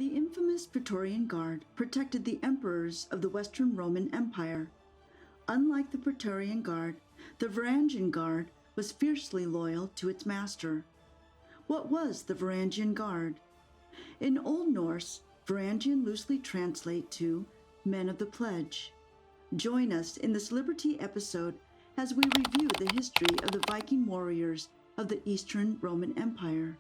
The infamous Praetorian Guard protected the emperors of the Western Roman Empire. Unlike the Praetorian Guard, the Varangian Guard was fiercely loyal to its master. What was the Varangian Guard? In Old Norse, Varangian loosely translate to men of the pledge. Join us in this Liber-Tea episode as we review the history of the Viking warriors of the Eastern Roman Empire.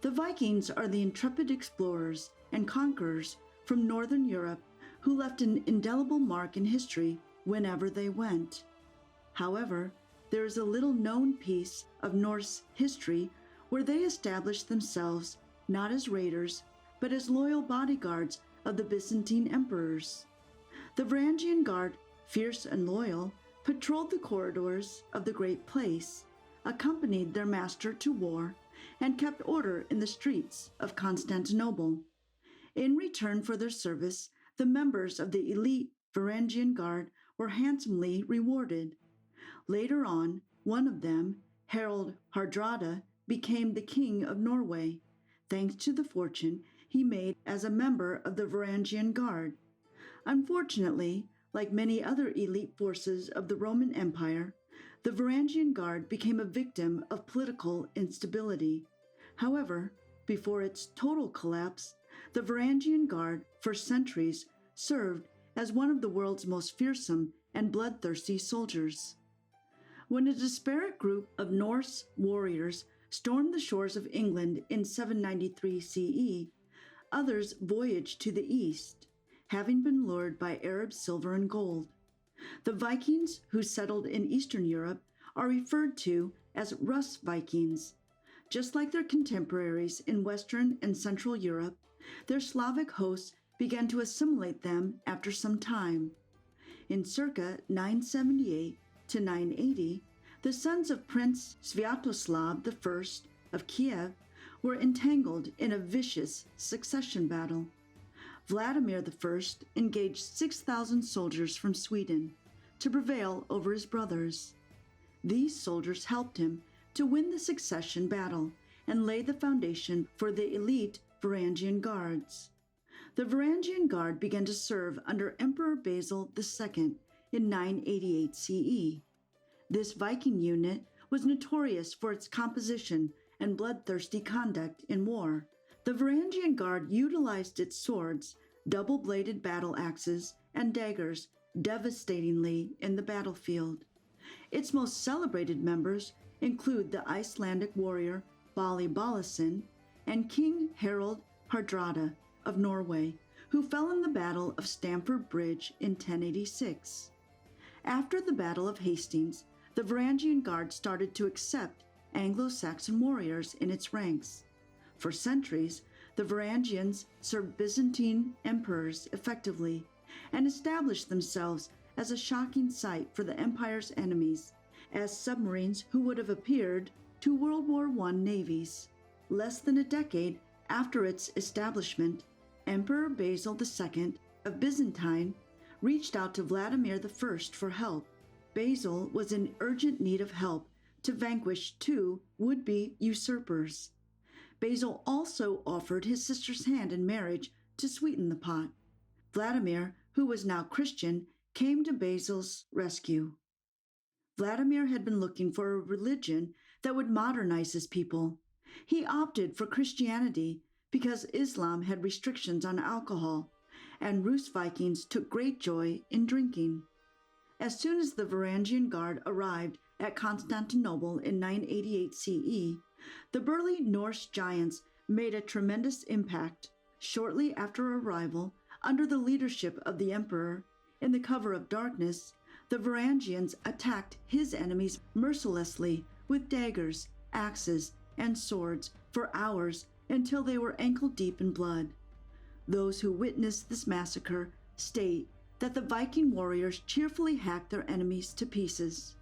The Vikings are the intrepid explorers and conquerors from Northern Europe who left an indelible mark in history whenever they went. However, there is a little-known piece of Norse history where they established themselves not as raiders, but as loyal bodyguards of the Byzantine emperors. The Varangian Guard, fierce and loyal, patrolled the corridors of the Great Place, accompanied their master to war, and kept order in the streets of Constantinople. In return for their service, the members of the elite Varangian Guard were handsomely rewarded. Later on, one of them, Harald Hardrada, became the king of Norway, thanks to the fortune he made as a member of the Varangian Guard. Unfortunately, like many other elite forces of the Roman Empire, the Varangian Guard became a victim of political instability. However, before its total collapse, the Varangian Guard for centuries served as one of the world's most fearsome and bloodthirsty soldiers. When a disparate group of Norse warriors stormed the shores of England in 793 CE, others voyaged to the east, having been lured by Arab silver and gold. The Vikings who settled in Eastern Europe are referred to as Rus Vikings. Just like their contemporaries in Western and Central Europe, their Slavic hosts began to assimilate them after some time. In circa 978 to 980, the sons of Prince Sviatoslav I of Kiev were entangled in a vicious succession battle. Vladimir I engaged 6,000 soldiers from Sweden to prevail over his brothers. These soldiers helped him to win the succession battle and lay the foundation for the elite Varangian Guards. The Varangian Guard began to serve under Emperor Basil II in 988 CE. This Viking unit was notorious for its composition and bloodthirsty conduct in war. The Varangian Guard utilized its swords, double-bladed battle axes, and daggers devastatingly in the battlefield. Its most celebrated members include the Icelandic warrior Bali Balason and King Harald Hardrada of Norway, who fell in the Battle of Stamford Bridge in 1086. After the Battle of Hastings, the Varangian Guard started to accept Anglo-Saxon warriors in its ranks. For centuries, the Varangians served Byzantine emperors effectively and established themselves as a shocking sight for the empire's enemies, as submarines who would have appeared to World War I navies. Less than a decade after its establishment, Emperor Basil II of Byzantine reached out to Vladimir I for help. Basil was in urgent need of help to vanquish two would-be usurpers. Basil also offered his sister's hand in marriage to sweeten the pot. Vladimir, who was now Christian, came to Basil's rescue. Vladimir had been looking for a religion that would modernize his people. He opted for Christianity because Islam had restrictions on alcohol, and Rus Vikings took great joy in drinking. As soon as the Varangian Guard arrived at Constantinople in 988 CE, the burly Norse giants made a tremendous impact. Shortly after arrival, under the leadership of the emperor, in the cover of darkness, the Varangians attacked his enemies mercilessly with daggers, axes, and swords for hours until they were ankle-deep in blood. Those who witnessed this massacre state that the Viking warriors cheerfully hacked their enemies to pieces.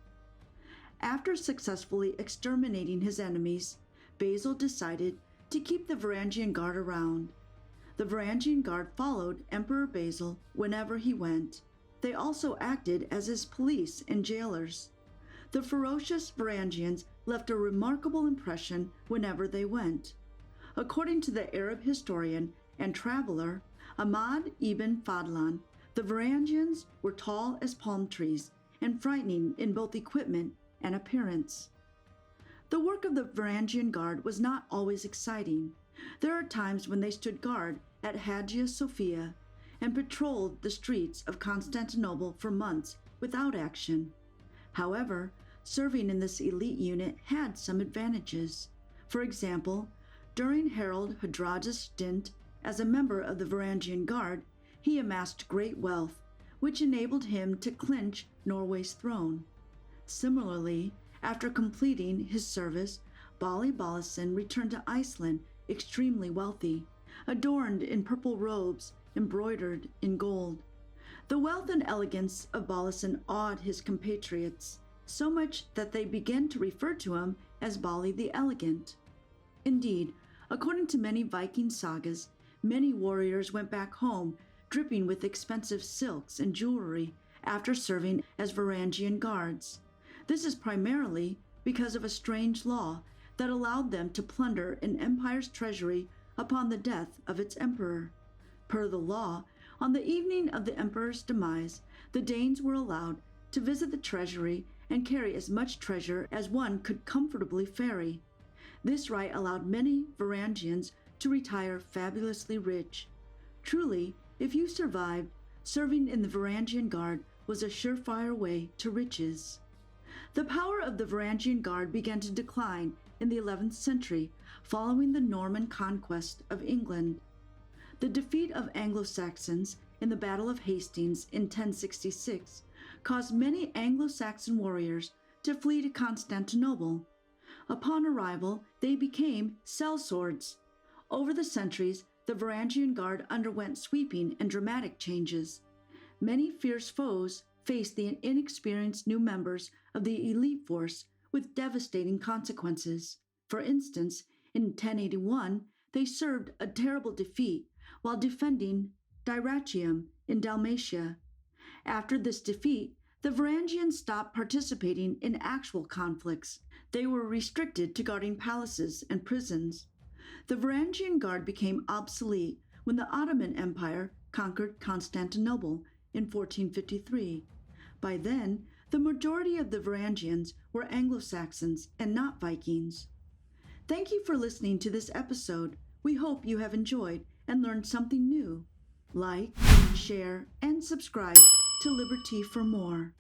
After successfully exterminating his enemies, Basil decided to keep the Varangian Guard around. The Varangian Guard followed Emperor Basil whenever he went. They also acted as his police and jailers. The ferocious Varangians left a remarkable impression whenever they went. According to the Arab historian and traveler, Ahmad ibn Fadlan, the Varangians were tall as palm trees and frightening in both equipment and appearance. The work of the Varangian Guard was not always exciting. There are times when they stood guard at Hagia Sophia and patrolled the streets of Constantinople for months without action. However, serving in this elite unit had some advantages. For example, during Harald Hardrada's stint as a member of the Varangian Guard, he amassed great wealth, which enabled him to clinch Norway's throne. Similarly, after completing his service, Bali Balason returned to Iceland extremely wealthy, adorned in purple robes embroidered in gold. The wealth and elegance of Balason awed his compatriots, so much that they began to refer to him as Bali the Elegant. Indeed, according to many Viking sagas, many warriors went back home dripping with expensive silks and jewelry after serving as Varangian guards. This is primarily because of a strange law that allowed them to plunder an empire's treasury upon the death of its emperor. Per the law, on the evening of the emperor's demise, the Danes were allowed to visit the treasury and carry as much treasure as one could comfortably ferry. This right allowed many Varangians to retire fabulously rich. Truly, if you survived, serving in the Varangian Guard was a surefire way to riches. The power of the Varangian Guard began to decline in the 11th century following the Norman conquest of England. The defeat of Anglo-Saxons in the Battle of Hastings in 1066 caused many Anglo-Saxon warriors to flee to Constantinople. Upon arrival, they became sellswords. Over the centuries, the Varangian Guard underwent sweeping and dramatic changes. Many fierce foes faced the inexperienced new members of the elite force with devastating consequences. For instance, in 1081, they served a terrible defeat while defending Dyrrhachium in Dalmatia. After this defeat, the Varangians stopped participating in actual conflicts. They were restricted to guarding palaces and prisons. The Varangian Guard became obsolete when the Ottoman Empire conquered Constantinople in 1453. By then, the majority of the Varangians were Anglo-Saxons and not Vikings. Thank you for listening to this episode. We hope you have enjoyed and learned something new. Like, share, and subscribe to Liber-Tea for more.